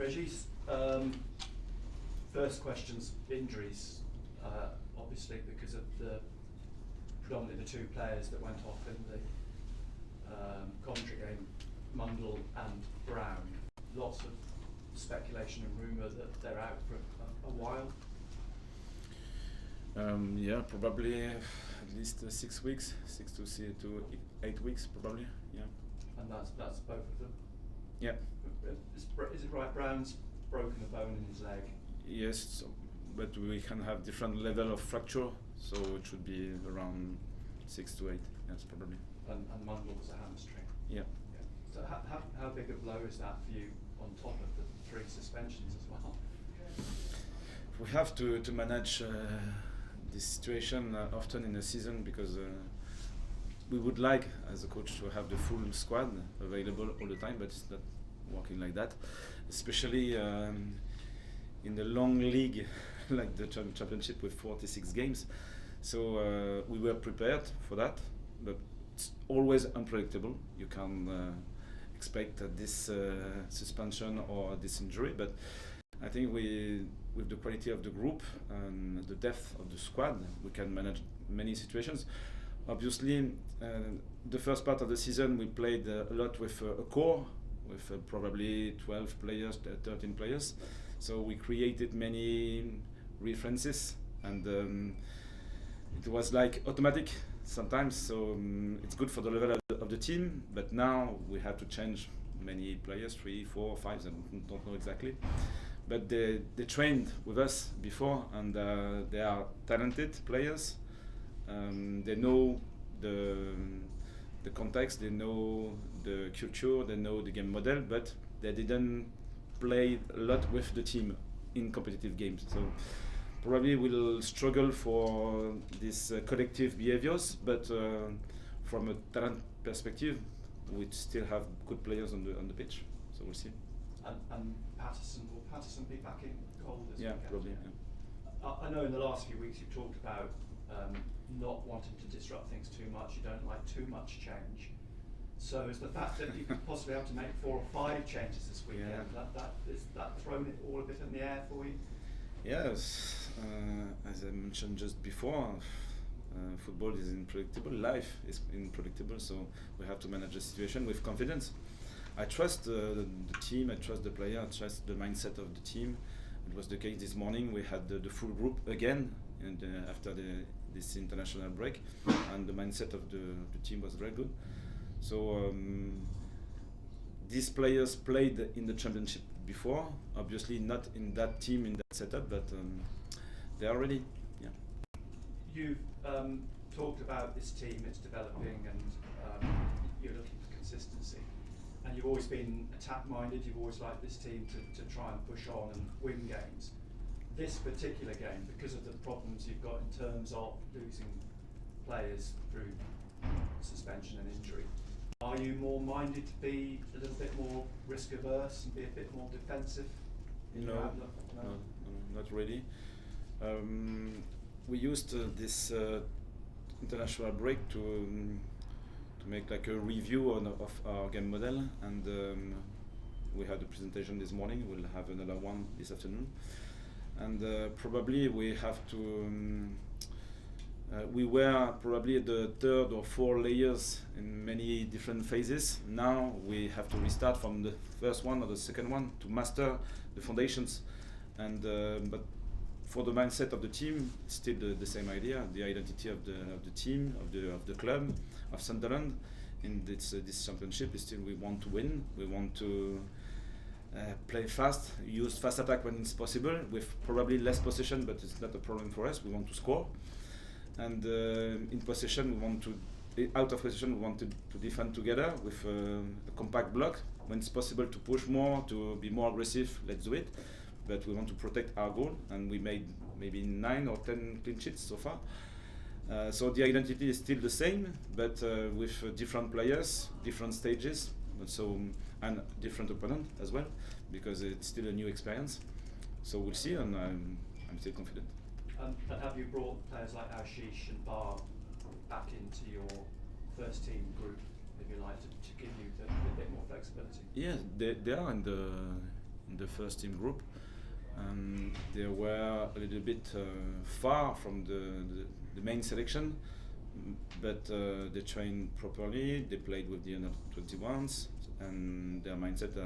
Régis, first question's injuries, obviously because of predominantly the two players that went off in the commentary game, Mundle and Brown. Lots of speculation and rumour that they're out for a while. Yeah, probably at least 6 weeks, 6 to 8 weeks, probably. Yeah. And that's both of them. Yeah. Is it right? Brown's broken a bone in his leg. Yes, but we can have different level of fracture, so it should be around 6 to 8. Yes, probably. And Mundle was a hamstring. Yeah. So how big a blow is that for you on top of the 3 suspensions as well? We have to manage this situation often in a season because we would like, as a coach, to have the full squad available all the time, but it's not working like that, especially in the long league like the championship with 46 games. So we were prepared for that, but it's always unpredictable. You can expect this suspension or this injury, but I think with the quality of the group and the depth of the squad, we can manage many situations. Obviously, the first part of the season we played a lot with a core, with probably 12 players, 13 players. So we created many references, and it was like automatic sometimes. So it's good for the level of the team, but now we have to change many players, 3, 4, 5, I don't know exactly. But they trained with us before, and they are talented players. They know the context, they know the culture, they know the game model, but they didn't play a lot with the team in competitive games. So probably we'll struggle for these collective behaviors, but from a talent perspective, we still have good players on the pitch. So we'll see. And will Patterson be back in goal this weekend? Probably. Yeah. I know in the last few weeks you've talked about not wanting to disrupt things too much. You don't like too much change. So is the fact that you could possibly have to make 4 or 5 changes this weekend, is that thrown it all a bit in the air for you? Yes, as I mentioned just before, football is unpredictable, life is unpredictable, so we have to manage the situation with confidence. I trust the team, I trust the player, I trust the mindset of the team. It was the case this morning. We had the full group again and after this international break, and the mindset of the team was very good. So these players played in the championship before, obviously not in that team, in that setup, but they are ready. Yeah. You've talked about this team, it's developing, and you're looking for consistency. And you've always been attack-minded, you've always liked this team to try and push on and win games. This particular game, because of the problems you've got in terms of losing players through suspension and injury, are you more minded to be a little bit more risk-averse and be a bit more defensive in your outlook? No, not really. We used this international break to make like a review of our game model, and we had a presentation this morning. We'll have another one this afternoon, and probably we have to. We were probably at the 3rd or 4th layers in many different phases. Now we have to restart from the first one or the second one to master the foundations, and but for the mindset of the team, it's still the same idea. The identity of the team, of the club, of Sunderland in this championship is still we want to win. We want to play fast, use fast attack when it's possible, with probably less possession, but it's not a problem for us. We want to score, and in possession we want to. Out of possession, we want to defend together with a compact block. When it's possible to push more, to be more aggressive, let's do it. But we want to protect our goal, and we made maybe 9 or 10 clean sheets so far. So the identity is still the same, but with different players, different stages, and different opponent as well, because it's still a new experience. So we'll see, and I'm still confident. And have you brought players like Ashish and Bar back into your first team group, if you like, to give you a bit more flexibility? Yeah, they are in in the first team group. They were a little bit far from the main selection, but they trained properly. They played with the under 21s, and their mindset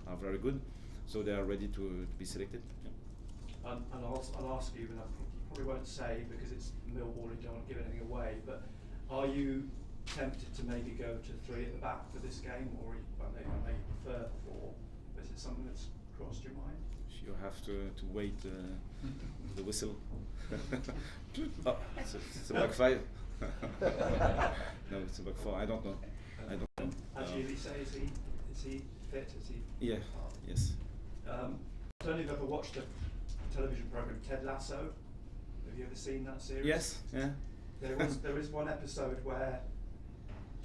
are very good, so they are ready to be selected. Yeah. And I'll ask you, and you probably won't say because it's Millwall and you don't want to give anything away, but are you tempted to maybe go to 3 at the back for this game, or I know you prefer 4, but is it something that's crossed your mind? You have to wait the whistle. Oh, it's a back 5. No, it's a back 4. I don't know. As you say, is he fit? Is he? Yeah. Yes. I don't know if you've ever watched the television program Ted Lasso. Have you ever seen that series? Yes. Yeah. There is one episode where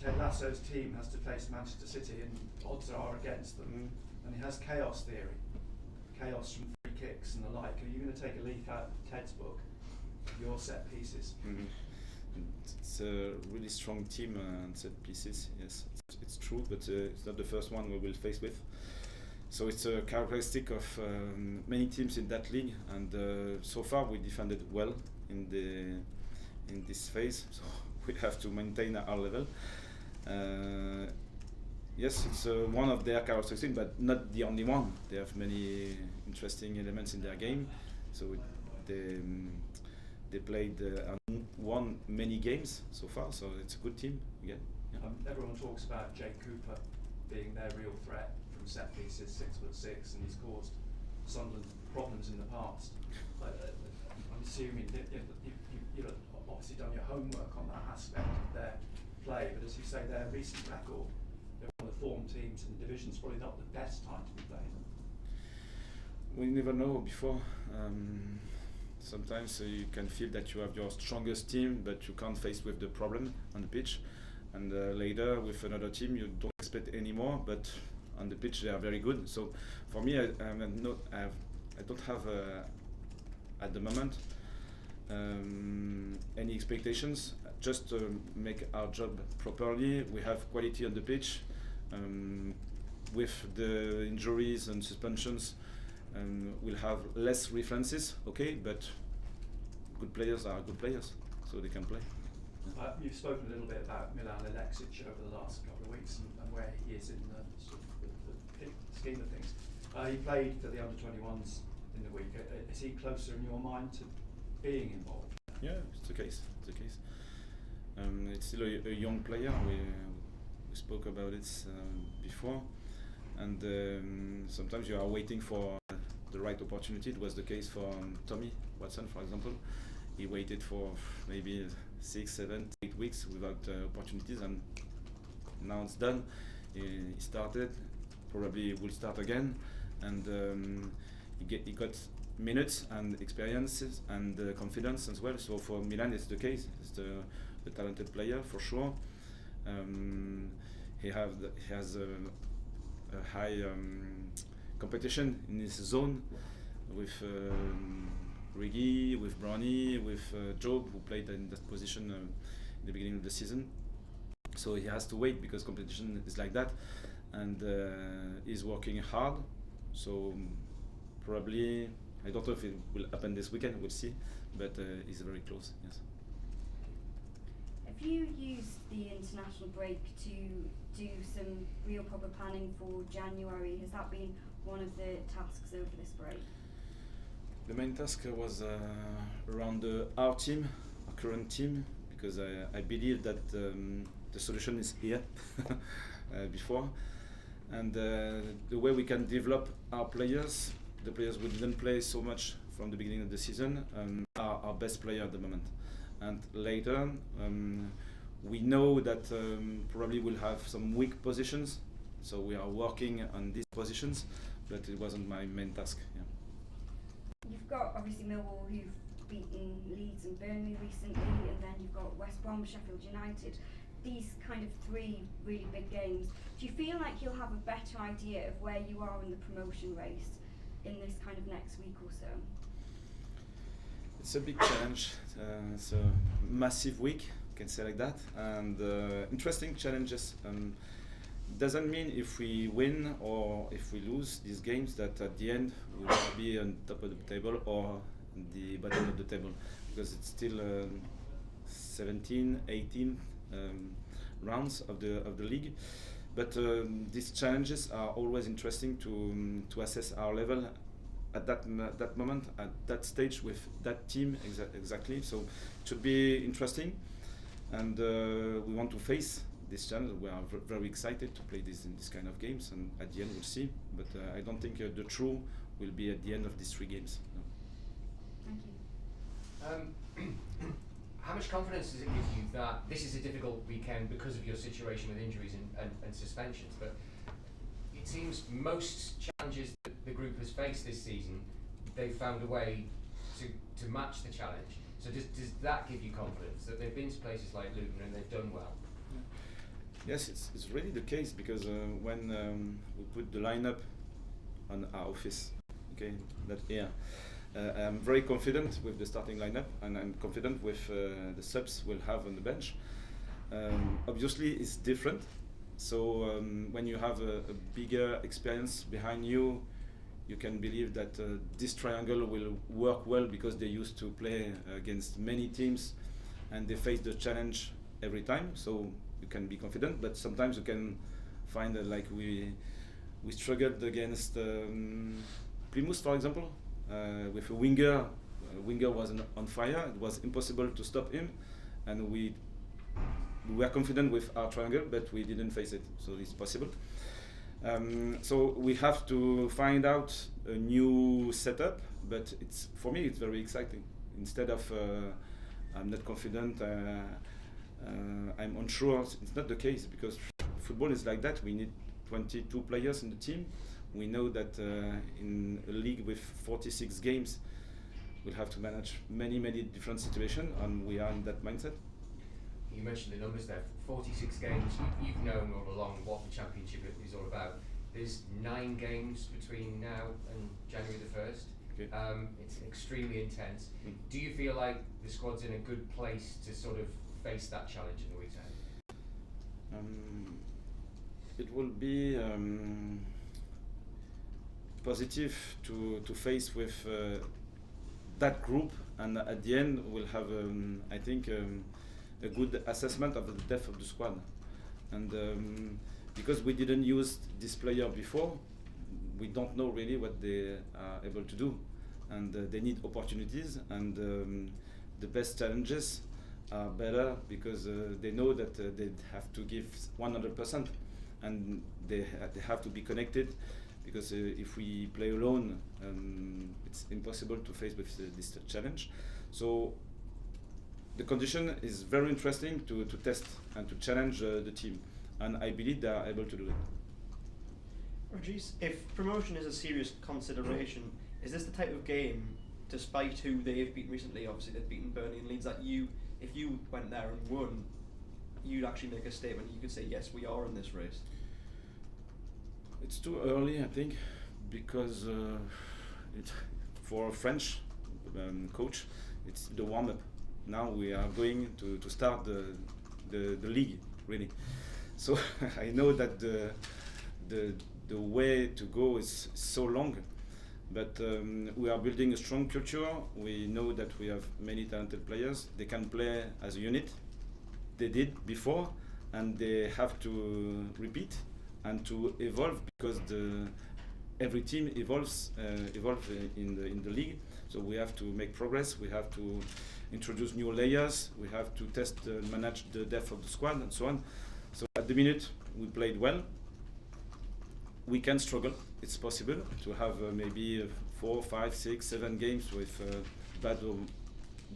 Ted Lasso's team has to face Manchester City and odds are against them, and he has chaos theory. Chaos from free kicks and the like. Are you going to take a leaf out of Ted's book, your set pieces? It's a really strong team and set pieces. Yes, it's true, but it's not the first one we will face with. So it's a characteristic of many teams in that league, and so far we defended well in this phase. So we have to maintain our level. Yes, it's one of their characteristics, but not the only one. They have many interesting elements in their game. So they played and won many games so far. So it's a good team again. Yeah. Everyone talks about Jake Cooper being their real threat from set pieces, 6'6", and he's caused Sunderland problems in the past. I'm assuming that you've obviously done your homework on that aspect of their play, but as you say, their recent record. They're one of the form teams in the division. It's probably not the best time to be playing them. We never know before. Sometimes you can feel that you have your strongest team, but you can't face with the problem on the pitch. And later with another team, you don't expect any more, but on the pitch they are very good. So for me, I don't have at the moment any expectations. Just make our job properly. We have quality on the pitch. With the injuries and suspensions, we'll have less references, okay, but good players are good players, so they can play. Yeah. You've spoken a little bit about Milan Alexic over the last couple of weeks and where he is in the scheme of things. He played for the under-21s in the week. Is he closer in your mind to being involved? Yeah, it's the case. It's still a young player. We spoke about it before, and sometimes you are waiting for the right opportunity. It was the case for Tommy Watson, for example. He waited for maybe 6, 7, 8 weeks without opportunities, and now it's done. He started, probably will start again, and he got minutes and experiences and confidence as well. So for Milan, it's the case. It's a talented player for sure. He has a high competition in his zone with Régis, with Brownie, with Job, who played in that position in the beginning of the season. So he has to wait because competition is like that, and he's working hard. So probably, I don't know if it will happen this weekend, we'll see, but he's very close, yes. Have you used the international break to do some real proper planning for January? Has that been one of the tasks over this break? The main task was around our team, our current team, because I believe that the solution is here before, and the way we can develop our players, the players who didn't play so much from the beginning of the season, are our best player at the moment. And later, we know that probably we'll have some weak positions, so we are working on these positions, but it wasn't my main task. Yeah. You've got obviously Millwall, who've beaten Leeds and Burnley recently, and then you've got West Brom, Sheffield United. These kind of 3 really big games. Do you feel like you'll have a better idea of where you are in the promotion race in this kind of next week or so? It's a big challenge. It's a massive week, you can say like that, and interesting challenges. doesn't mean if we win or if we lose these games that at the end we will be on top of the table or the bottom of the table, because it's still 17, 18 rounds of the league. But these challenges are always interesting to assess our level at that moment, at that stage with that team exactly. So it should be interesting, and we want to face this challenge. We are very excited to play this kind of games, and at the end we'll see. But I don't think the true will be at the end of these 3 games. No. Thank you. How much confidence does it give you that this is a difficult weekend because of your situation with injuries and suspensions? But it seems most challenges that the group has faced this season, they've found a way to match the challenge. So does that give you confidence that they've been to places like Luton and they've done well? Yes, it's really the case, because when we put the lineup on our office, okay, that year, I'm very confident with the starting lineup, and I'm confident with the subs we'll have on the bench. Obviously, it's different. So when you have a bigger experience behind you, you can believe that this triangle will work well, because they used to play against many teams and they face the challenge every time. So you can be confident, but sometimes you can find like we struggled against Plymouth, for example, with a winger. Winger was on fire. It was impossible to stop him, and we were confident with our triangle, but we didn't face it. So it's possible. So we have to find out a new setup, but for me it's very exciting. Instead of I'm not confident, I'm unsure. It's not the case, because football is like that. We need 22 players in the team. We know that in a league with 46 games, we'll have to manage many different situations, and we are in that mindset. You mentioned the numbers there. 46 games. You've known all along what the championship is all about. There's 9 games between now and January the 1st. Okay. It's extremely intense. Do you feel like the squad's in a good place to sort of face that challenge in the weeks ahead? It will be positive to face with that group, and at the end we'll have I think a good assessment of the depth of the squad, and because we didn't use this player before, we don't know really what they are able to do, and they need opportunities, and the best challenges are better because they know that they have to give 100%, and they have to be connected, because if we play alone, it's impossible to face with this challenge. So the condition is very interesting to test and to challenge the team, and I believe they are able to do it. Régis, if promotion is a serious consideration, is this the type of game, despite who they've beaten recently, obviously they've beaten Burnley and Leeds, that if you went there and won, you'd actually make a statement, you could say, yes, we are in this race? It's too early, I think, because for a French coach, it's the warm-up. Now we are going to start the league, really. So I know that the way to go is so long, but we are building a strong culture. We know that we have many talented players. They can play as a unit. They did before, and they have to repeat and to evolve, because every team evolves in the league. So we have to make progress. We have to introduce new layers. We have to test, manage the depth of the squad, and so on. So at the minute, we played well. We can struggle. It's possible to have maybe 4, 5, 6, 7 games with bad or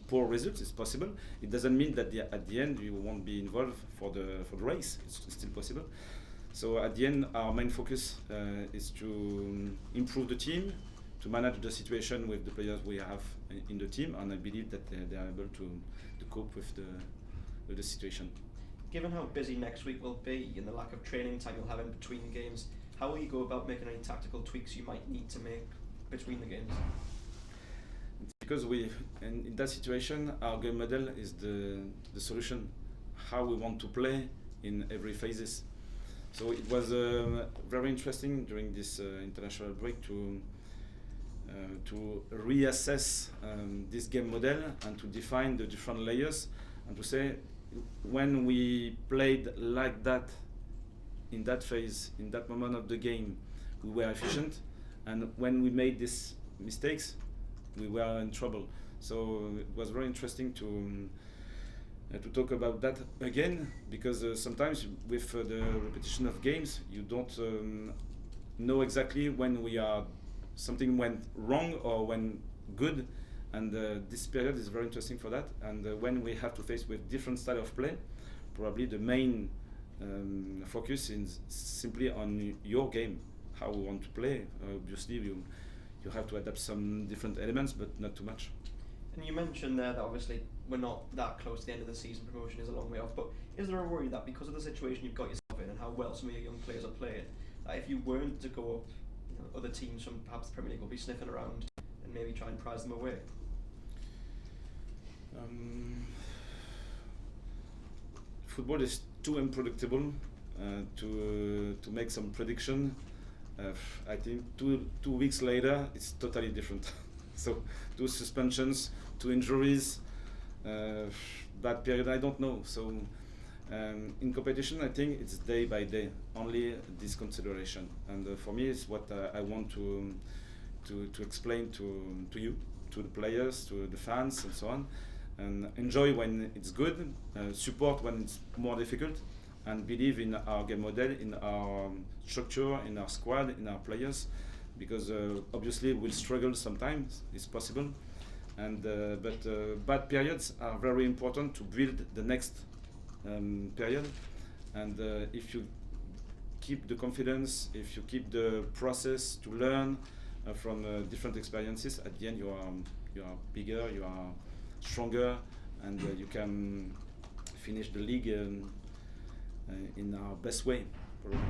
poor results. It's possible. It doesn't mean that at the end you won't be involved for the race. It's still possible. So at the end, our main focus is to improve the team, to manage the situation with the players we have in the team, and I believe that they are able to cope with the situation. Given how busy next week will be and the lack of training time you'll have in between games, how will you go about making any tactical tweaks you might need to make between the games? Because in that situation, our game model is the solution, how we want to play in every phases. So it was very interesting during this international break to reassess this game model and to define the different layers and to say when we played like that in that phase, in that moment of the game, we were efficient, and when we made these mistakes, we were in trouble. So it was very interesting to talk about that again, because sometimes with the repetition of games, you don't know exactly when something went wrong or went good, and this period is very interesting for that. And when we have to face with different style of play, probably the main focus is simply on your game, how we want to play. Obviously, you have to adapt some different elements, but not too much. And you mentioned there that obviously we're not that close to the end of the season, promotion is a long way off, but is there a worry that because of the situation you've got yourself in and how well some of your young players are playing, that if you weren't to go up, other teams from perhaps the Premier League will be sniffing around and maybe try and prize them away? Football is too unpredictable to make some prediction. I think two weeks later it's totally different. So 2 suspensions, 2 injuries, bad period, I don't know. So in competition, I think it's day by day, only this consideration. And for me, it's what I want to explain to you, to the players, to the fans, and so on. And enjoy when it's good, support when it's more difficult, and believe in our game model, in our structure, in our squad, in our players, because obviously we'll struggle sometimes, it's possible, and but bad periods are very important to build the next period. And if you keep the confidence, if you keep the process to learn from different experiences, at the end you are bigger, you are stronger, and you can finish the league in our best way, probably.